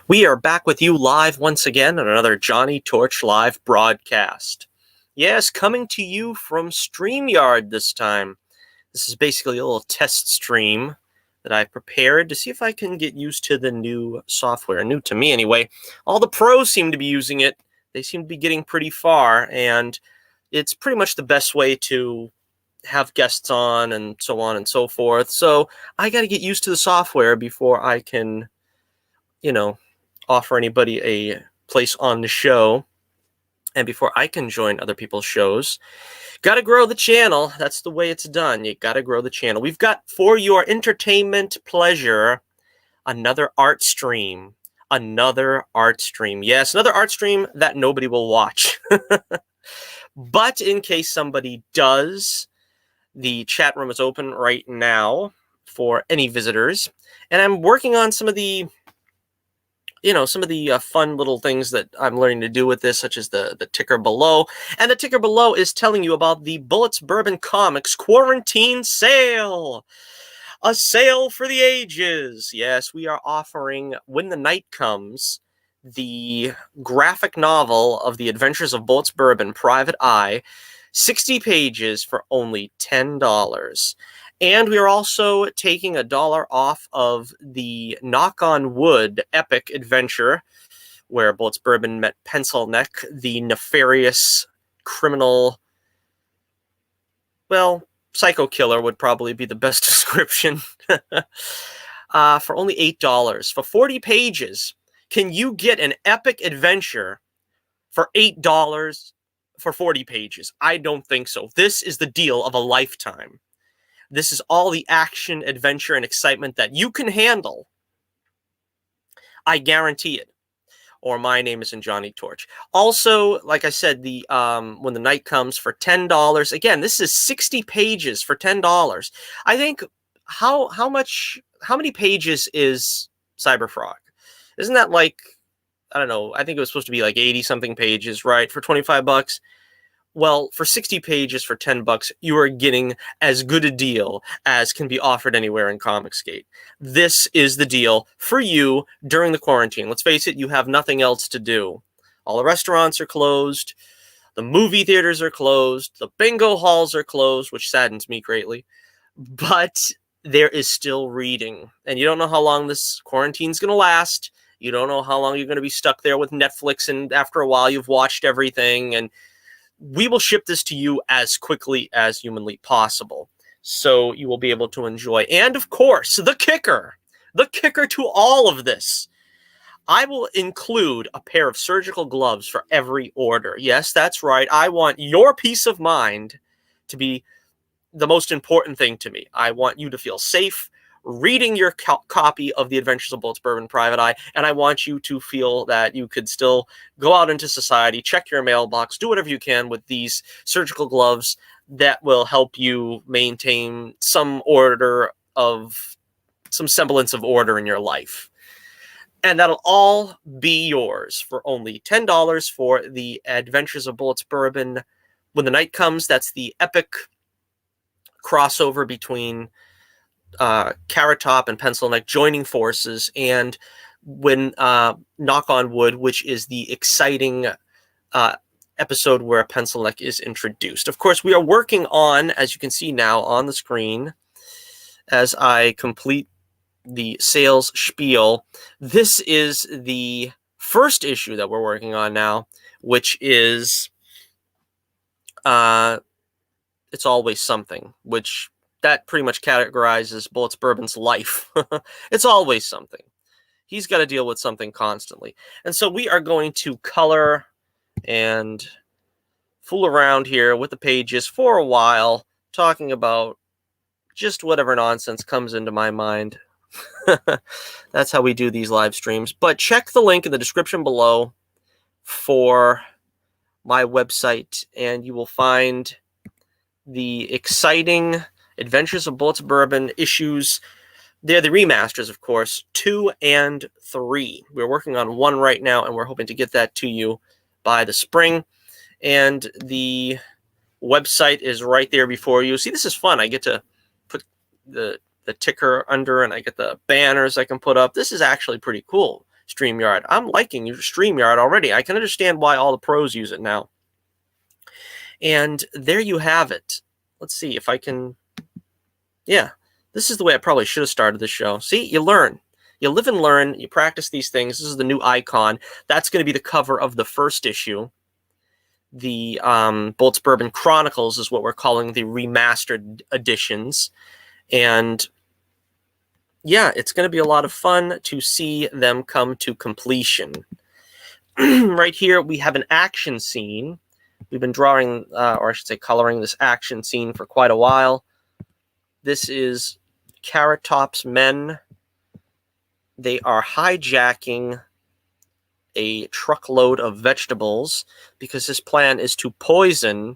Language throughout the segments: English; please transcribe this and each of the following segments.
We are back with you live once again on another Johnny Torch live broadcast. Yes, coming to you from Streamyard this time. This is basically a little test stream that I've prepared to see if I can get used to the new software. New to me anyway. All the pros seem to be using it. They seem to be getting pretty far, and it's pretty much the best way to have guests on and so forth. So I got to get used to the software before I can, offer anybody a place on the show, and before I can join other people's shows. Got to grow the channel. That's the way it's done. You got to grow the channel. We've got, for your entertainment pleasure, another art stream. Another art stream. Yes, another art stream that nobody will watch. But in case somebody does, the chat room is open right now for any visitors. And I'm working on some of the fun little things that I'm learning to do with this, such as the ticker below. And the ticker below is telling you about the Bullets Bourbon Comics Quarantine Sale. A sale for the ages. Yes, we are offering When the Night Comes, the graphic novel of the Adventures of Bullets Bourbon, Private Eye, 60 pages for only $10. And we are also taking $1 off of the Knock on Wood epic adventure where Bullets Bourbon met Pencil Neck, the nefarious criminal, psycho killer would probably be the best description, for only $8. For 40 pages, can you get an epic adventure for $8 for 40 pages? I don't think so. This is the deal of a lifetime. This is all the action, adventure, and excitement that you can handle. I guarantee it. Or my name is Johnny Torch. Also, like I said, the When the Night Comes for $10. Again, this is 60 pages for $10. I think how many pages is Cyberfrog? Isn't that like, I don't know, I think it was supposed to be like 80 something pages, right? For $25. Well, for 60 pages for $10, you are getting as good a deal as can be offered anywhere in Comicsgate. This is the deal for you during the quarantine. Let's face it, you have nothing else to do. All the restaurants are closed. The movie theaters are closed. The bingo halls are closed, which saddens me greatly. But there is still reading. And you don't know how long this quarantine's going to last. You don't know how long you're going to be stuck there with Netflix, and after a while you've watched everything, and we will ship this to you as quickly as humanly possible, so you will be able to enjoy. And of course, the kicker to all of this, I will include a pair of surgical gloves for every order. Yes, that's right. I want your peace of mind to be the most important thing to me. I want you to feel safe reading your copy of The Adventures of Bullets Bourbon Private Eye, and I want you to feel that you could still go out into society, check your mailbox, do whatever you can with these surgical gloves that will help you maintain some semblance of order in your life. And that'll all be yours for only $10 for The Adventures of Bullets Bourbon When the Night Comes. That's the epic crossover between Carrot Top and Pencil Neck joining forces, and when Knock on Wood, which is the exciting episode where Pencil Neck is introduced. Of course, we are working on, as you can see now on the screen, as I complete the sales spiel, this is the first issue that we're working on now, which is It's Always Something, which that pretty much categorizes Bullets Bourbon's life. It's always something. He's got to deal with something constantly. And so we are going to color and fool around here with the pages for a while, talking about just whatever nonsense comes into my mind. That's how we do these live streams. But check the link in the description below for my website, and you will find the exciting Adventures of Bullets Bourbon issues. They're the remasters, of course, 2 and 3. We're working on 1 right now, and we're hoping to get that to you by the spring. And the website is right there before you. See, this is fun. I get to put the ticker under, and I get the banners I can put up. This is actually pretty cool. Streamyard. I'm liking Streamyard already. I can understand why all the pros use it now. And there you have it. Let's see if I can... Yeah, this is the way I probably should have started the show. See, you learn. You live and learn. You practice these things. This is the new icon. That's going to be the cover of the first issue. The Bullets Bourbon Chronicles is what we're calling the remastered editions. And yeah, it's going to be a lot of fun to see them come to completion. Right here, we have an action scene. We've been drawing, or I should say coloring, this action scene for quite a while. This is Carrot Top's men. They are hijacking a truckload of vegetables because his plan is to poison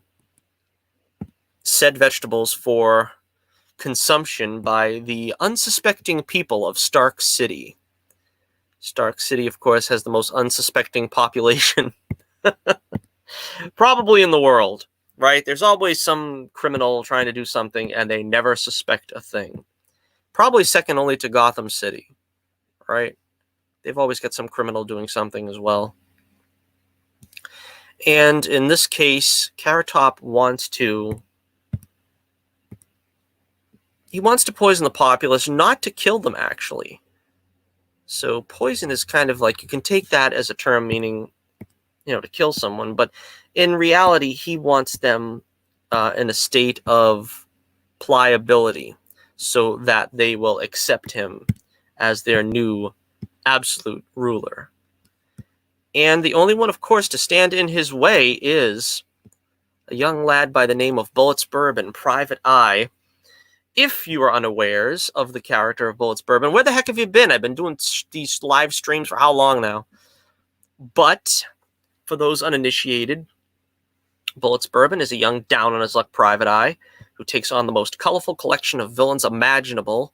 said vegetables for consumption by the unsuspecting people of Stark City. Stark City, of course, has the most unsuspecting population probably in the world, right? There's always some criminal trying to do something and they never suspect a thing. Probably second only to Gotham City, right? They've always got some criminal doing something as well. And in this case, Carrot Top wants to... He wants to poison the populace, not to kill them, actually. So poison is kind of like, you can take that as a term meaning, you know, to kill someone. But in reality, he wants them in a state of pliability so that they will accept him as their new absolute ruler. And the only one, of course, to stand in his way is a young lad by the name of Bullets Bourbon, Private Eye. If you are unawares of the character of Bullets Bourbon, where the heck have you been? I've been doing these live streams for how long now? But for those uninitiated, Bullets Bourbon is a young down-on-his-luck private eye who takes on the most colorful collection of villains imaginable,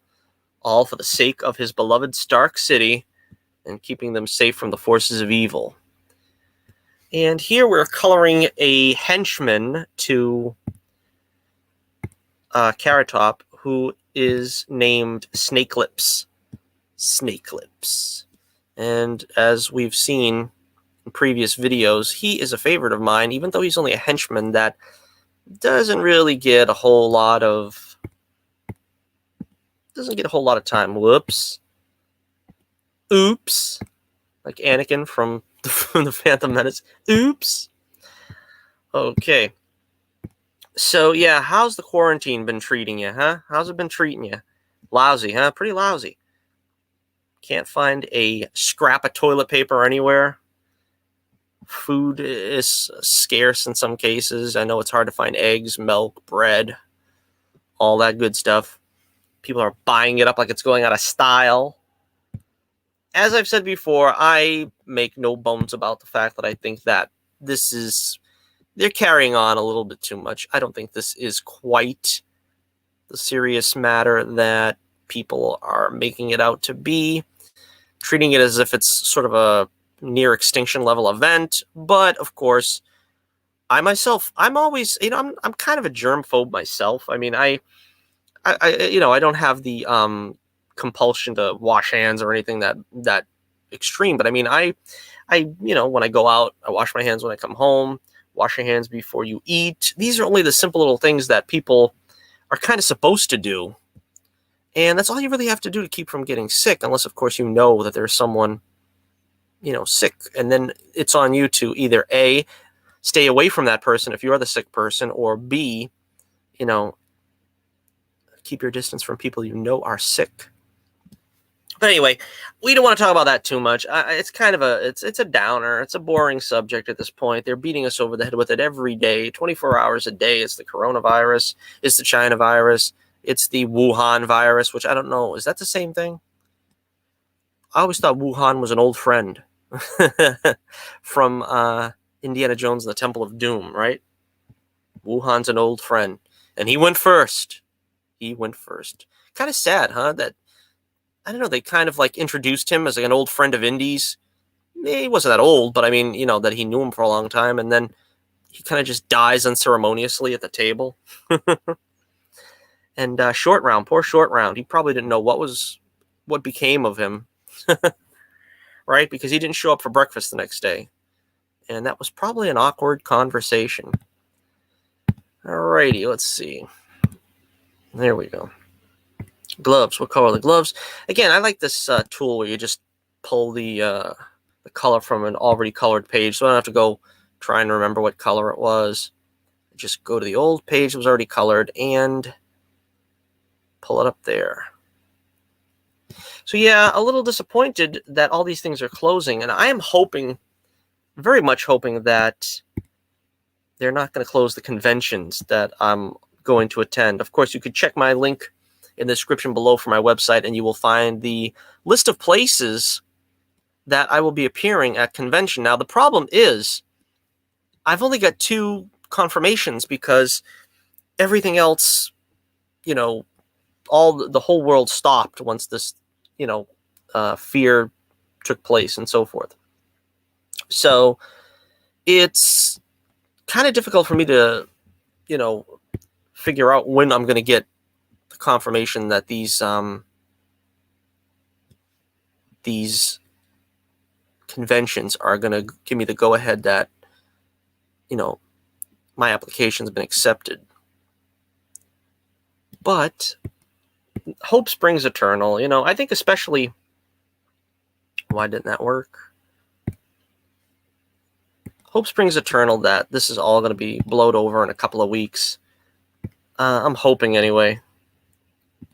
all for the sake of his beloved Stark City and keeping them safe from the forces of evil. And here we're coloring a henchman to Carrot Top, who is named Snake Lips. Snake Lips. And as we've seen in previous videos, he is a favorite of mine, even though he's only a henchman that doesn't really get a whole lot of... doesn't get a whole lot of time. Whoops. Oops. Like Anakin from the Phantom Menace. Oops. Okay. So, yeah, how's the quarantine been treating you, huh? How's it been treating you? Lousy, huh? Pretty lousy. Can't find a scrap of toilet paper anywhere. Food is scarce in some cases. I know it's hard to find eggs, milk, bread, all that good stuff. People are buying it up like it's going out of style. As I've said before, I make no bones about the fact that I think that this is... they're carrying on a little bit too much. I don't think this is quite the serious matter that people are making it out to be. Treating it as if it's sort of a near extinction level event. But, of course, I myself, I'm always, you know, I'm kind of a germphobe myself. I mean, I you know, I don't have the compulsion to wash hands or anything that extreme. But I mean, I, you know, when I go out, I wash my hands when I come home. Wash your hands before you eat. These are only the simple little things that people are kind of supposed to do. And that's all you really have to do to keep from getting sick, unless, of course, you know that there's someone, you know, sick. And then it's on you to either A, stay away from that person if you're the sick person, or B, you know, keep your distance from people you know are sick. But anyway, we don't want to talk about that too much. It's kind of it's a downer. It's a boring subject at this point. They're beating us over the head with it every day, 24 hours a day. It's the coronavirus. It's the China virus. It's the Wuhan virus, which I don't know. Is that the same thing? I always thought Wuhan was an old friend from Indiana Jones and the Temple of Doom, right? Wuhan's an old friend. And he went first. He went first. Kind of sad, huh? That, I don't know, they kind of like introduced him as like an old friend of Indy's. He wasn't that old, but I mean, you know, that he knew him for a long time, and then he kind of just dies unceremoniously at the table. And Short Round, poor Short Round, he probably didn't know what became of him. right? Because he didn't show up for breakfast the next day. And that was probably an awkward conversation. Alrighty, let's see. There we go. Gloves. What color are the gloves? Again, I like this tool where you just pull the color from an already colored page, so I don't have to go trying to remember what color it was. Just go to the old page that was already colored and pull it up there. So yeah, a little disappointed that all these things are closing, and I am hoping, very much hoping, that they're not going to close the conventions that I'm going to attend. Of course, you could check my link in the description below for my website, and you will find the list of places that I will be appearing at convention. Now, the problem is I've only got 2 confirmations because everything else, you know, the whole world stopped once this, you know, fear took place and so forth. So it's kind of difficult for me to, you know, figure out when I'm going to get the confirmation that these conventions are going to give me the go-ahead that, you know, my application's been accepted. But hope springs eternal. You know, I think especially... Why didn't that work? Hope springs eternal that this is all going to be blowed over in a couple of weeks. I'm hoping anyway.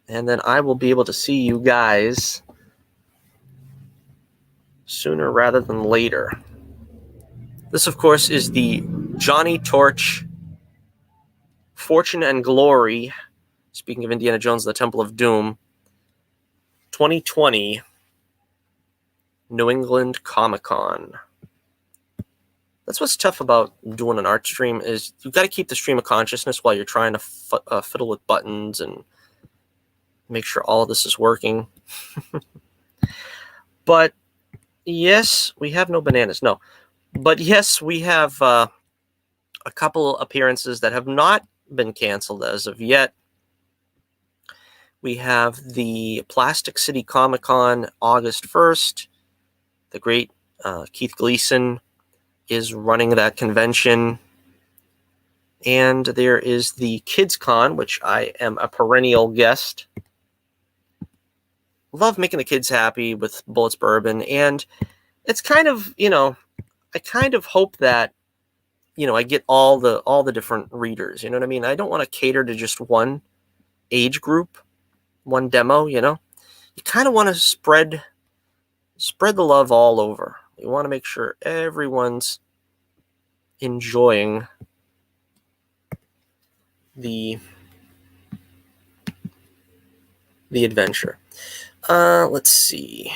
And then I will be able to see you guys sooner rather than later. This, of course, is the Johnnie Torch Fortune and Glory, speaking of Indiana Jones and the Temple of Doom, 2020 New England Comic-Con. That's what's tough about doing an art stream, is you've got to keep the stream of consciousness while you're trying to fiddle with buttons and make sure all of this is working. But yes, we have no bananas. No. But yes, we have a couple appearances that have not been canceled as of yet. We have the Plastic City Comic-Con August 1st. The great Keith Gleason is running that convention. And there is the Kids Con, which I am a perennial guest. Love making the kids happy with Bullets Bourbon. And it's kind of, you know, I kind of hope that, you know, I get all the different readers. You know what I mean? I don't want to cater to just one age group, one demo, you know? You kind of want to spread the love all over. You want to make sure everyone's enjoying the adventure. Let's see.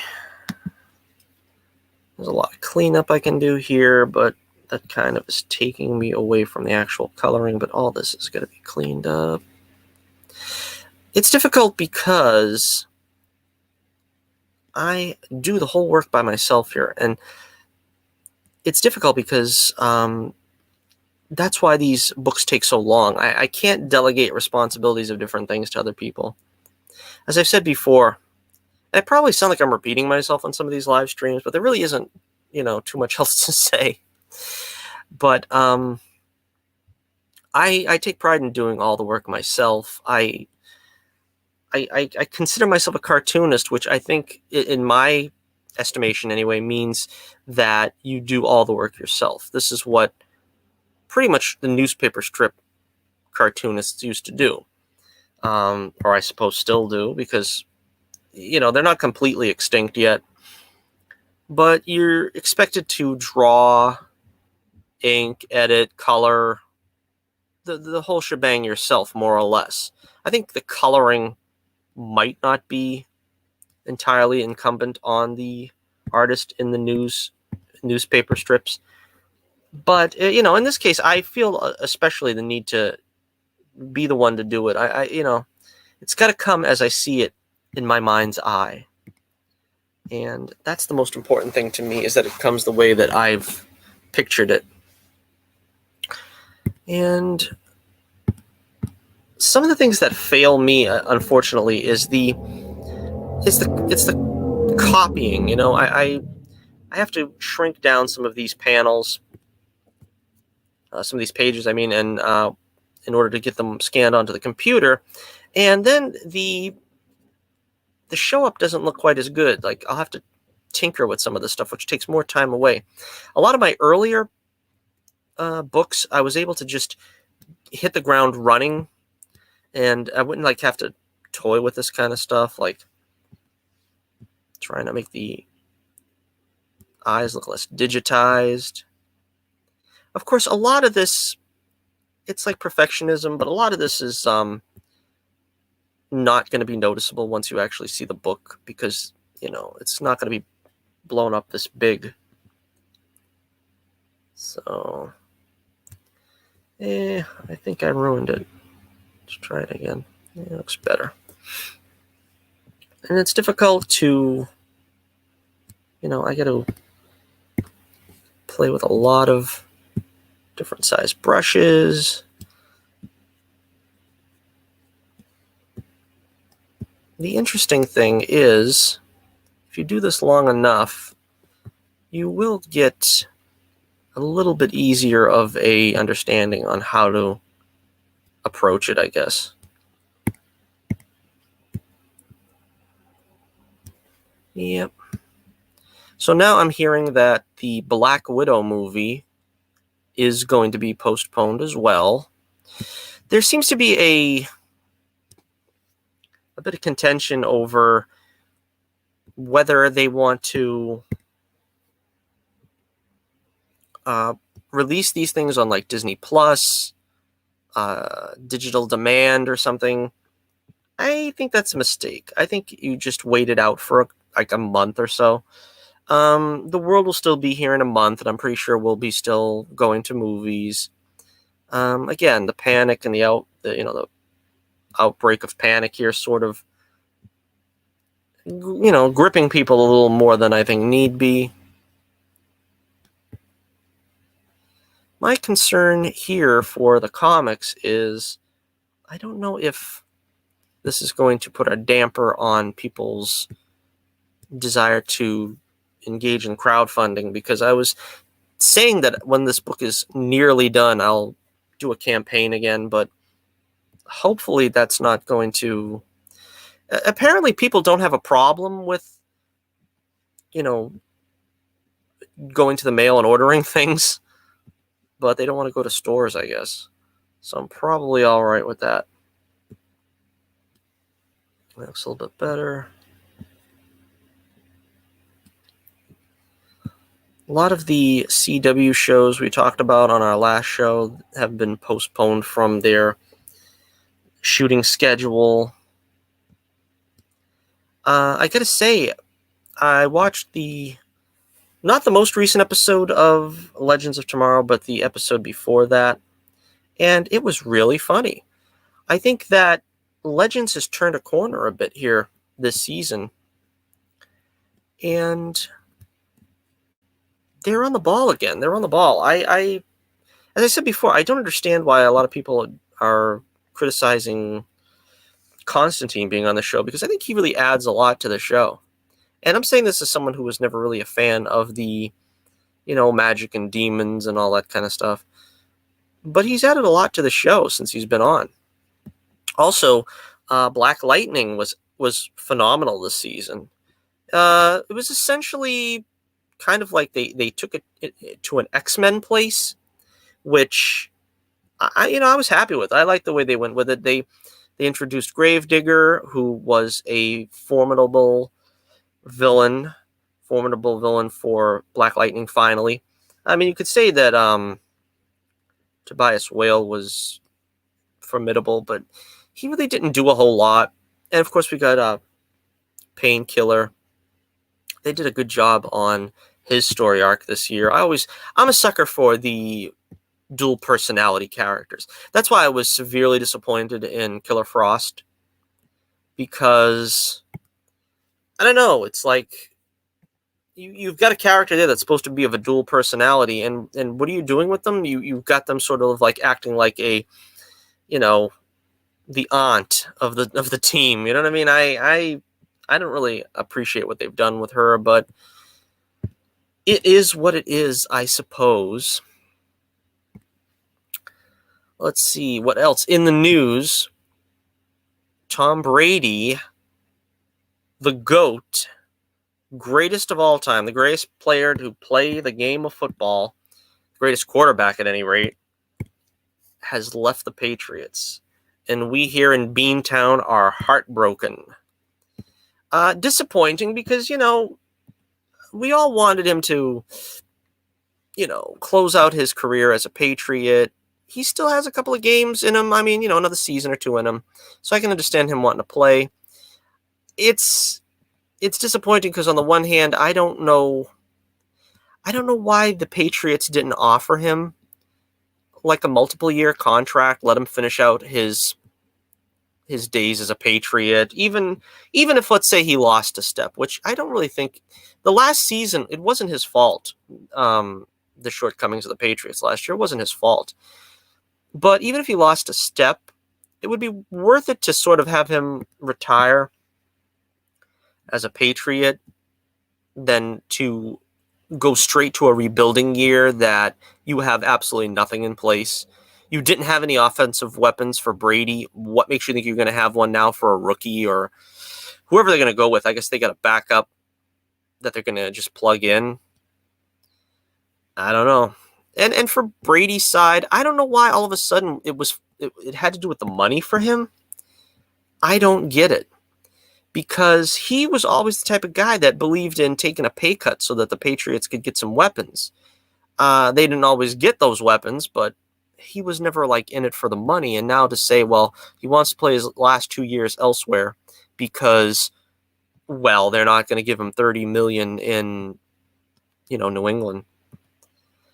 There's a lot of cleanup I can do here, but that kind of is taking me away from the actual coloring, but all this is going to be cleaned up. It's difficult because I do the whole work by myself here, and it's difficult because that's why these books take so long. I can't delegate responsibilities of different things to other people. As I've said before, I probably sound like I'm repeating myself on some of these live streams, but there really isn't, you know, too much else to say. But I take pride in doing all the work myself. I consider myself a cartoonist, which I think, in my estimation anyway, means that you do all the work yourself. This is what pretty much the newspaper strip cartoonists used to do, or I suppose still do, because, you know, they're not completely extinct yet, but you're expected to draw, ink, edit, color, the whole shebang yourself, more or less. I think the coloring might not be entirely incumbent on the artist in the newspaper strips. But, you know, in this case, I feel especially the need to be the one to do it. I you know, it's got to come as I see it in my mind's eye. And that's the most important thing to me, is that it comes the way that I've pictured it. And some of the things that fail me, unfortunately, is the copying. You know, I I have to shrink down some of these panels, some of these pages, I mean, and in order to get them scanned onto the computer. And then the show up doesn't look quite as good. Like, I'll have to tinker with some of this stuff, which takes more time away. A lot of my earlier books, I was able to just hit the ground running, and I wouldn't like have to toy with this kind of stuff, like trying to make the eyes look less digitized. Of course, a lot of this, it's like perfectionism, but a lot of this is not going to be noticeable once you actually see the book, because, you know, it's not going to be blown up this big. So, I think I ruined it. Let's try it again. It looks better. And it's difficult to, you know, I got to play with a lot of different size brushes. The interesting thing is, if you do this long enough, you will get a little bit easier of a understanding on how to approach it, I guess. Yep. So now I'm hearing that the Black Widow movie is going to be postponed as well. There seems to be a bit of contention over whether they want to release these things on like Disney Plus, digital demand or something. I think that's a mistake. I think you just wait it out for like a month or so. The world will still be here in a month, and I'm pretty sure we'll be still going to movies. Again, the panic and the outbreak of panic here sort of, you know, gripping people a little more than I think need be. My concern here for the comics is I don't know if this is going to put a damper on people's desire to engage in crowdfunding, because I was saying that when this book is nearly done, I'll do a campaign again, but hopefully that's not going to... Apparently people don't have a problem with, you know, going to the mail and ordering things, but they don't want to go to stores, I guess. So I'm probably all right with that. That looks a little bit better. A lot of the CW shows we talked about on our last show have been postponed from their shooting schedule. I gotta say, I watched not the most recent episode of Legends of Tomorrow, but the episode before that, and it was really funny. I think that Legends has turned a corner a bit here this season, and they're on the ball again. They're on the ball. I as I said before, I don't understand why a lot of people are criticizing Constantine being on the show, because I think he really adds a lot to the show. And I'm saying this as someone who was never really a fan of the, you know, magic and demons and all that kind of stuff. But he's added a lot to the show since he's been on. Also, Black Lightning was phenomenal this season. It was essentially kind of like they took it to an X-Men place, which I was happy with. I liked the way they went with it. They introduced Gravedigger, who was a formidable villain for Black Lightning finally. I mean, you could say that Tobias Whale was formidable, but he really didn't do a whole lot. And of course, we got Painkiller. They did a good job on his story arc this year. I'm a sucker for the dual personality characters. That's why I was severely disappointed in Killer Frost, because I don't know, it's like you've got a character there that's supposed to be of a dual personality, and what are you doing with them? You've got them sort of like acting like a, you know, the aunt of the team. You know what I mean? I don't really appreciate what they've done with her, but it is what it is, I suppose. Let's see, what else? In the news, Tom Brady, the GOAT, greatest of all time, the greatest player to play the game of football, greatest quarterback at any rate, has left the Patriots. And we here in Beantown are heartbroken. Disappointing because, we all wanted him to, close out his career as a Patriot. He still has a couple of games in him. I mean, another season or two in him. So I can understand him wanting to play. It's disappointing because on the one hand, I don't know why the Patriots didn't offer him like a multiple year contract, let him finish out his days as a Patriot, even if, let's say, he lost a step, which I don't really think. The last season, it wasn't his fault. The shortcomings of the Patriots last year wasn't his fault. But even if he lost a step, it would be worth it to sort of have him retire as a Patriot than to go straight to a rebuilding year that you have absolutely nothing in place. You didn't have any offensive weapons for Brady. What makes you think you're going to have one now for a rookie or whoever they're going to go with? I guess they got a backup that they're going to just plug in. I don't know. And for Brady's side, I don't know why all of a sudden it had to do with the money for him. I don't get it. Because he was always the type of guy that believed in taking a pay cut so that the Patriots could get some weapons. They didn't always get those weapons, but he was never like in it for the money. And now to say, well, he wants to play his last 2 years elsewhere because, well, they're not going to give him $30 million in, New England.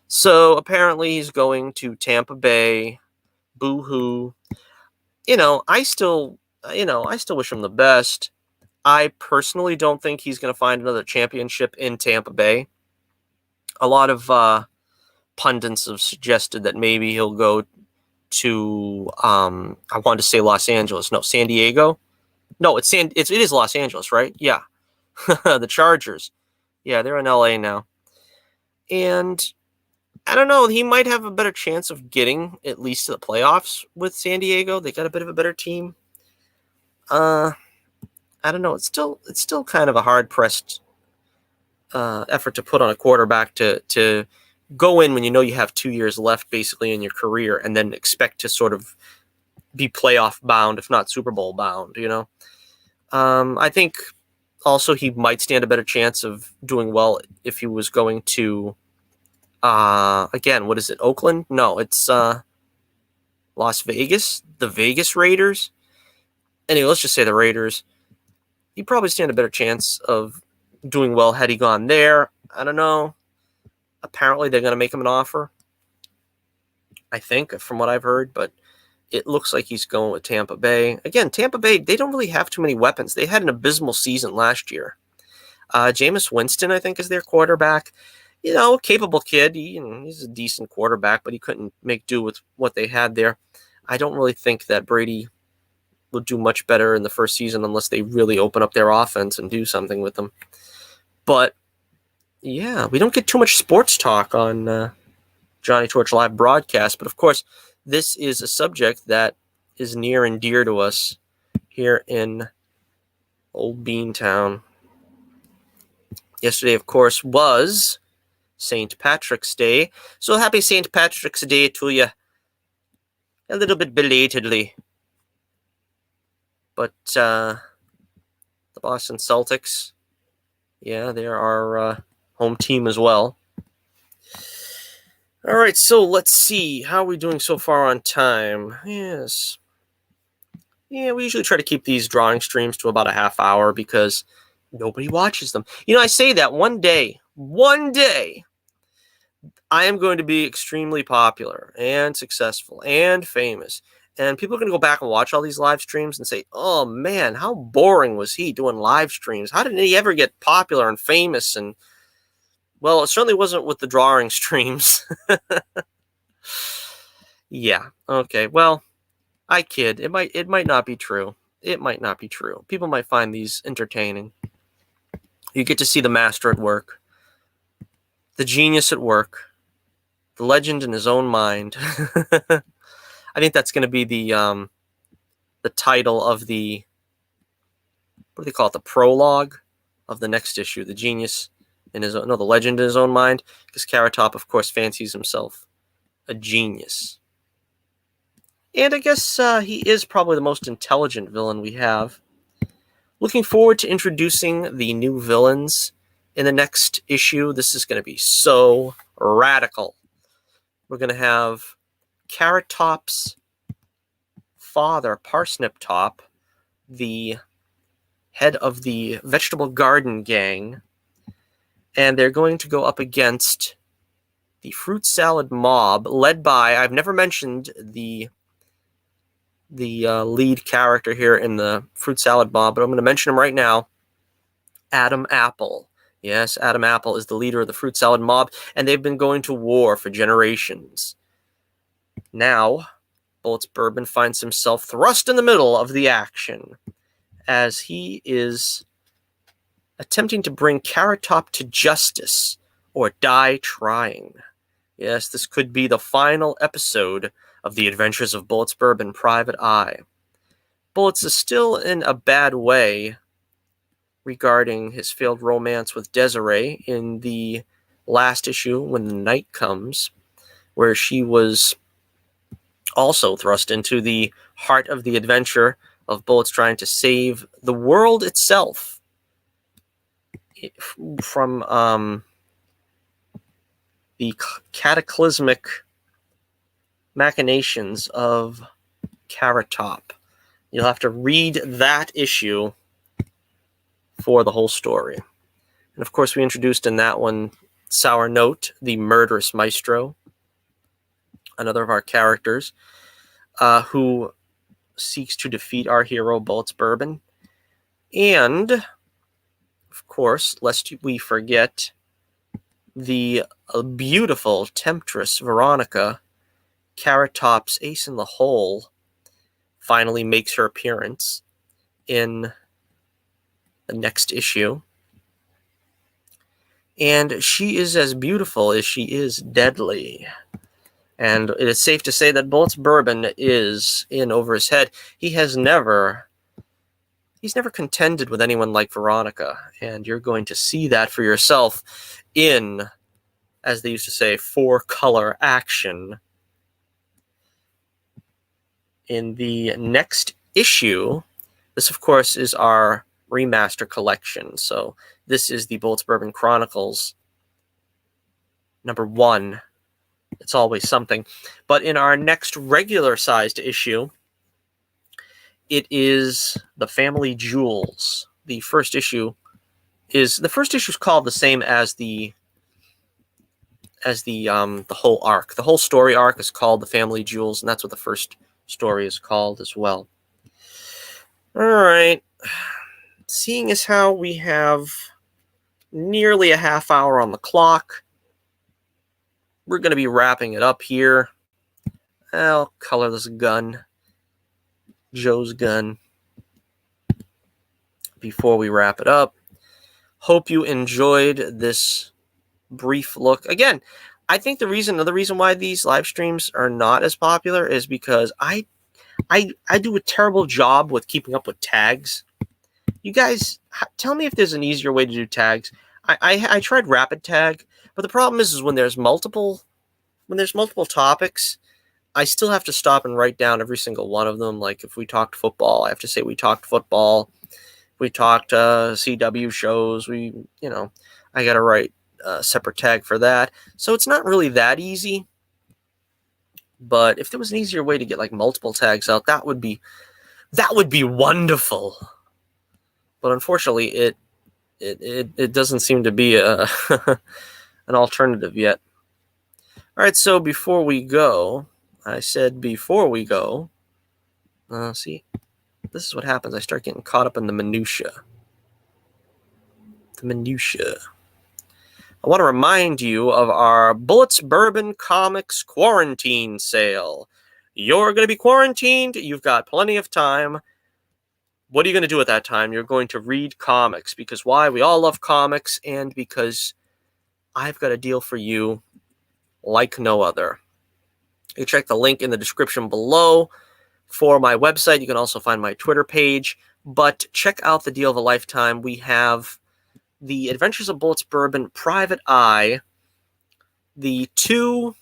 So apparently he's going to Tampa Bay. Boo-hoo. I still wish him the best. I personally don't think he's going to find another championship in Tampa Bay. A lot of pundits have suggested that maybe he'll go to, I wanted to say Los Angeles. No, San Diego. No, it is Los Angeles, right? Yeah. The Chargers. Yeah, they're in LA now. And I don't know, he might have a better chance of getting at least to the playoffs with San Diego. They got a bit of a better team. I don't know. It's still kind of a hard-pressed effort to put on a quarterback to go in when you have 2 years left basically in your career and then expect to sort of be playoff bound, if not Super Bowl bound, I think also he might stand a better chance of doing well if he was going to, again, what is it, Oakland? No, it's Las Vegas, the Vegas Raiders. Anyway, let's just say the Raiders. He'd probably stand a better chance of doing well had he gone there. I don't know. Apparently, they're going to make him an offer, I think, from what I've heard. But it looks like he's going with Tampa Bay. Again, Tampa Bay, they don't really have too many weapons. They had an abysmal season last year. Jameis Winston, I think, is their quarterback. Capable kid. He's a decent quarterback, but he couldn't make do with what they had there. I don't really think that Brady will do much better in the first season unless they really open up their offense and do something with them. But, yeah, we don't get too much sports talk on Johnny Torch Live broadcast. But, of course, this is a subject that is near and dear to us here in Old Beantown. Yesterday, of course, was St. Patrick's Day. So happy St. Patrick's Day to you. A little bit belatedly. But the Boston Celtics, yeah, they're our home team as well. All right, so let's see. How are we doing so far on time? Yes. Yeah, we usually try to keep these drawing streams to about a half hour because nobody watches them. I say that one day, I am going to be extremely popular and successful and famous. And people are going to go back and watch all these live streams and say, oh, man, how boring was he doing live streams? How did he ever get popular and famous? And, well, it certainly wasn't with the drawing streams. Yeah, okay, well, I kid. It might not be true. It might not be true. People might find these entertaining. You get to see the master at work. The genius at work. The legend in his own mind. I think that's going to be the title of the, what do they call it? The prologue of the next issue. The genius in his own, no, the legend in his own mind. Because Carrot Top, of course, fancies himself a genius. And I guess he is probably the most intelligent villain we have. Looking forward to introducing the new villains in the next issue. This is going to be so radical. We're going to have Carrot Top's father, Parsnip Top, the head of the vegetable garden gang, and they're going to go up against the fruit salad mob led by, I've never mentioned the lead character here in the fruit salad mob, but I'm going to mention him right now, Adam Apple. Yes, Adam Apple is the leader of the fruit salad mob, and they've been going to war for generations. Now, Bullets Bourbon finds himself thrust in the middle of the action as he is attempting to bring Carrot Top to justice or die trying. Yes, this could be the final episode of the adventures of Bullets Bourbon Private Eye. Bullets is still in a bad way regarding his failed romance with Desiree in the last issue, When the Night Comes, where she was also thrust into the heart of the adventure of Bullets trying to save the world itself from the cataclysmic machinations of Carrot Top. You'll have to read that issue for the whole story. And of course, we introduced in that one Sour Note, the murderous maestro, another of our characters, who seeks to defeat our hero, Bullets Bourbon. And, of course, lest we forget, the beautiful temptress Veronica, Carrot Top's ace in the hole, finally makes her appearance in the next issue. And she is as beautiful as she is deadly. And it is safe to say that Bullets Bourbon is in over his head. He's never contended with anyone like Veronica, and you're going to see that for yourself in, as they used to say, 4-color action. In the next issue, this, of course, is our remaster collection. So this is the Bullets Bourbon Chronicles #1. It's always something. But in our next regular-sized issue, it is the Family Jewels. The first issue is called the same as the whole arc. The whole story arc is called the Family Jewels, and that's what the first story is called as well. All right. Seeing as how we have nearly a half hour on the clock, we're going to be wrapping it up here. I'll color this gun, Joe's gun, before we wrap it up. Hope you enjoyed this brief look. Again, I think another reason why these live streams are not as popular is because I do a terrible job with keeping up with tags. You guys, tell me if there's an easier way to do tags. I tried rapid tag, but the problem is when there's multiple topics, I still have to stop and write down every single one of them. Like if we talked football, I have to say we talked football. If we talked CW shows, I got to write a separate tag for that. So it's not really that easy. But if there was an easier way to get like multiple tags out, that would be wonderful. But unfortunately, it doesn't seem to be an alternative yet. All right, so before we go, see, this is what happens. I start getting caught up in the minutia. I want to remind you of our Bullets Bourbon Comics quarantine sale. You're going to be quarantined. You've got plenty of time. What are you going to do at that time? You're going to read comics. Because why? We all love comics, and because I've got a deal for you like no other. You can check the link in the description below for my website. You can also find my Twitter page. But check out the deal of a lifetime. We have the Adventures of Bullets Bourbon Private Eye, the two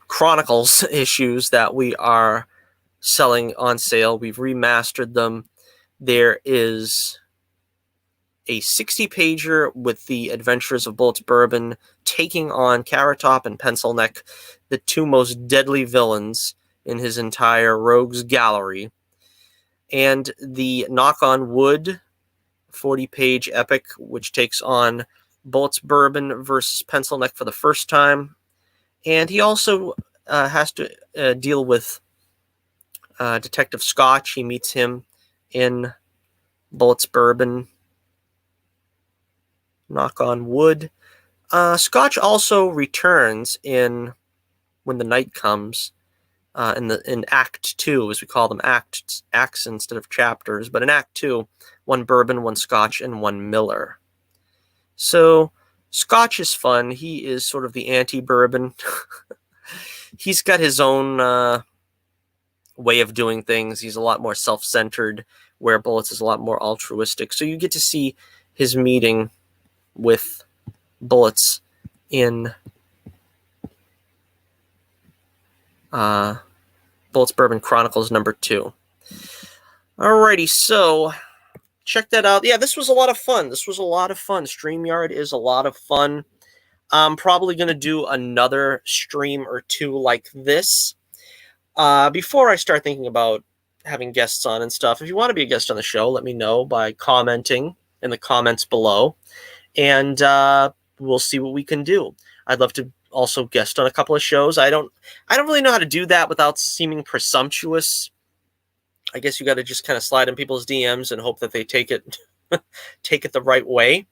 Chronicles issues that we are selling on sale. We've remastered them. There is a 60-pager with the Adventures of Bullets Bourbon taking on Carrot Top and Pencil Neck, the two most deadly villains in his entire Rogues Gallery. And the Knock on Wood 40-page epic, which takes on Bullets Bourbon versus Pencil Neck for the first time. And he also has to deal with Detective Scotch. He meets him in Bullets Bourbon Knock on Wood. Scotch also returns in When the Night Comes, in Act 2, as we call them, acts instead of chapters. But in Act 2, one bourbon, one Scotch, and one Miller. So Scotch is fun. He is sort of the anti-bourbon. He's got his own way of doing things. He's a lot more self-centered, where Bullets is a lot more altruistic. So you get to see his meeting with Bullets in Bullets Bourbon Chronicles #2. Alrighty, so check that out. Yeah, this was a lot of fun. Streamyard is a lot of fun. I'm probably going to do another stream or two like this. Before I start thinking about having guests on and stuff, if you want to be a guest on the show, let me know by commenting in the comments below. And we'll see what we can do. I'd love to also guest on a couple of shows. I don't really know how to do that without seeming presumptuous. I guess you got to just kind of slide in people's DMs and hope that they take it the right way.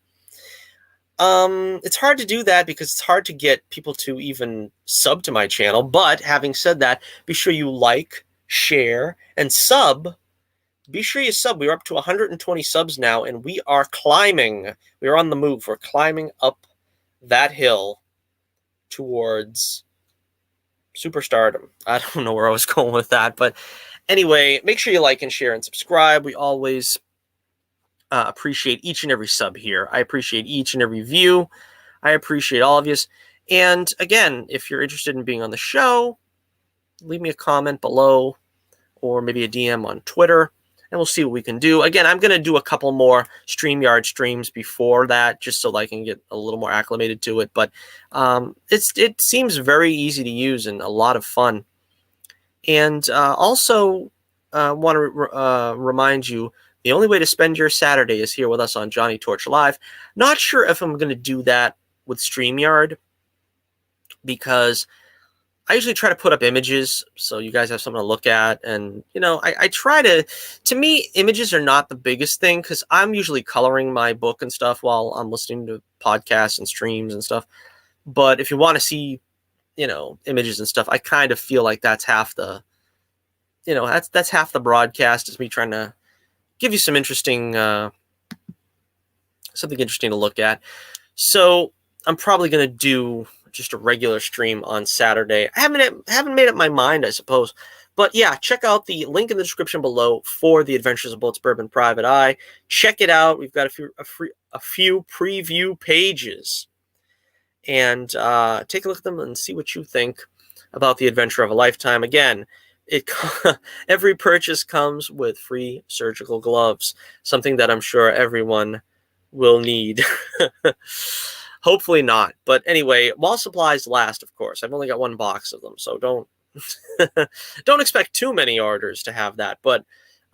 It's hard to do that because it's hard to get people to even sub to my channel. But having said that, be sure you like, share, and sub. Be sure you sub. We're up to 120 subs now, and we are climbing. We're on the move. We're climbing up that hill towards superstardom. I don't know where I was going with that, but anyway, make sure you like and share and subscribe. We always appreciate each and every sub here. I appreciate each and every view. I appreciate all of you. And again, if you're interested in being on the show, leave me a comment below or maybe a DM on Twitter, and we'll see what we can do. Again, I'm going to do a couple more StreamYard streams before that, just so I can get a little more acclimated to it. But it seems very easy to use and a lot of fun. And also want to remind you, the only way to spend your Saturday is here with us on Johnny Torch Live. Not sure if I'm going to do that with StreamYard, because I usually try to put up images so you guys have something to look at. And, you know, I try to me, images are not the biggest thing because I'm usually coloring my book and stuff while I'm listening to podcasts and streams and stuff. But if you want to see, you know, images and stuff, I kind of feel like that's half the, you know, that's half the broadcast, is me trying to give you some interesting, something interesting to look at. So I'm probably going to do just a regular stream on Saturday. I haven't made up my mind, I suppose. But yeah, check out the link in the description below for the Adventures of Bullets Bourbon Private Eye. Check it out. We've got a few preview pages. And take a look at them and see what you think about the adventure of a lifetime. Again, every purchase comes with free surgical gloves, something that I'm sure everyone will need. Hopefully not. But anyway, while supplies last, of course. I've only got one box of them, so don't don't expect too many orders to have that. But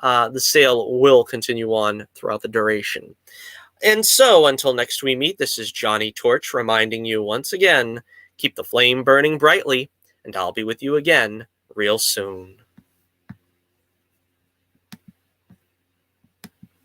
the sale will continue on throughout the duration. And so, until next we meet, this is Johnny Torch reminding you once again, keep the flame burning brightly, and I'll be with you again real soon.